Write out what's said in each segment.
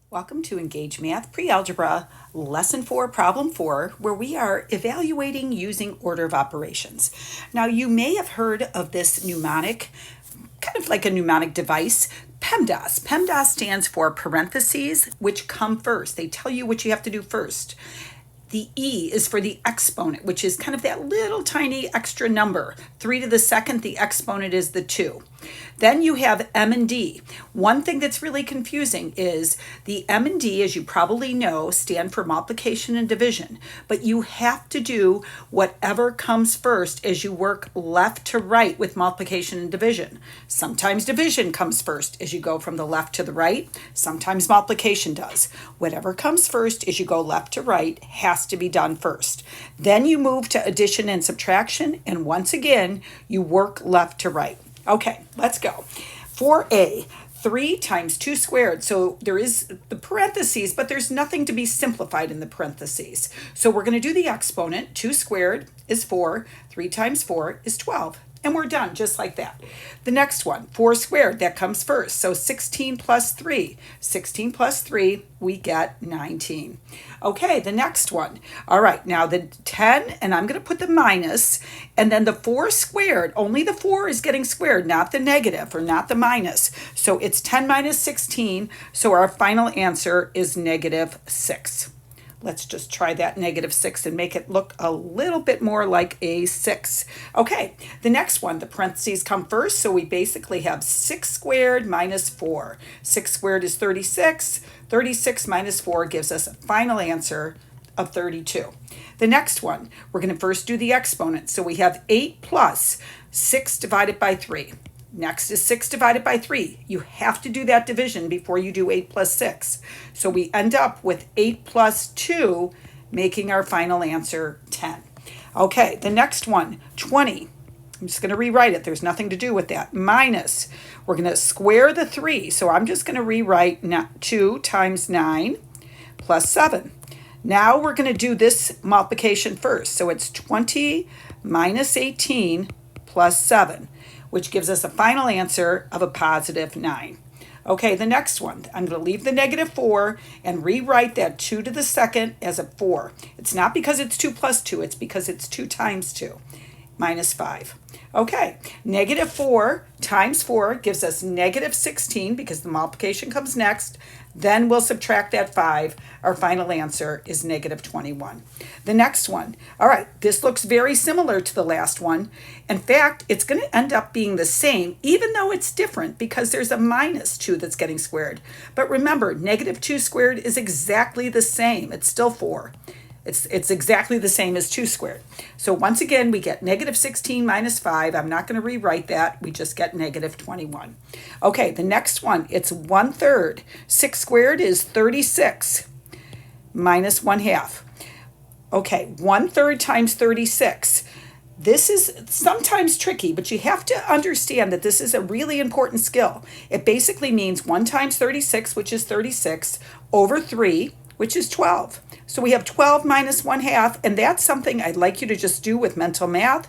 Welcome to Engage Math Pre-Algebra, Lesson 4, Problem 4, where we are evaluating using order of operations. Now, you may have heard of this mnemonic, kind of like a mnemonic device, PEMDAS. PEMDAS stands for parentheses, which come first. They tell you what you have to do first. The E is for the exponent, which is kind of that little tiny extra number. 3 to the second, the exponent is the 2. Then you have M and D. One thing that's really confusing is the M and D, as you probably know, stand for multiplication and division. But you have to do whatever comes first as you work left to right with multiplication and division. Sometimes division comes first as you go from the left to the right. Sometimes multiplication does. Whatever comes first as you go left to right has to be done first. Then you move to addition and subtraction, and once again, you work left to right. Okay, let's go. 4a, 3 times 2 squared. So there is the parentheses, but there's nothing to be simplified in the parentheses. So we're going to do the exponent. 2 squared is 4. 3 times 4 is 12. And we're done just like that. The next one, 4 squared, that comes first. So 16 plus 3. 16 plus 3, we get 19. Okay, the next one. All right, now the 10, and I'm going to put the minus, and then the 4 squared, only the 4 is getting squared, not the negative or not the minus. So it's 10 minus 16, so our final answer is negative 6. Let's just try that negative 6 and make it look a little bit more like a 6. Okay, the next one, the parentheses come first, so we basically have 6 squared minus 4. 6 squared is 36. 36 minus 4 gives us a final answer of 32. The next one, we're going to first do the exponent. So we have 8 plus 6 divided by 3. Next is 6 divided by 3. You have to do that division before you do 8 plus 6. So we end up with 8 plus 2, making our final answer 10. Okay, the next one, 20. I'm just going to rewrite it. There's nothing to do with that. Minus, we're going to square the 3. So I'm just going to rewrite 2 times 9 plus 7. Now we're going to do this multiplication first. So it's 20 minus 18 plus 7. Which gives us a final answer of a positive 9. Okay, the next one, I'm going to leave the negative 4 and rewrite that 2 to the second as a 4. It's not because it's 2 plus 2, it's because it's 2 times 2, minus 5. Okay, negative 4 times 4 gives us negative 16 because the multiplication comes next. Then we'll subtract that 5. Our final answer is negative 21. The next one. All right, this looks very similar to the last one. In fact, it's going to end up being the same, even though it's different because there's a minus 2 that's getting squared. But remember, negative 2 squared is exactly the same. It's still 4. It's exactly the same as 2 squared. So once again, we get negative 16 minus 5. I'm not going to rewrite that. We just get negative 21. Okay, the next one, it's 1/3. 6 squared is 36 minus 1/2. Okay, 1/3 times 36. This is sometimes tricky, but you have to understand that this is a really important skill. It basically means 1 times 36, which is 36, over 3, which is 12. So we have 12 minus 1/2, and that's something I'd like you to just do with mental math.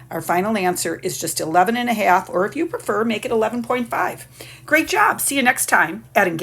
Our final answer is just 11 1/2, or if you prefer, make it 11.5. Great job. See you next time at Engage.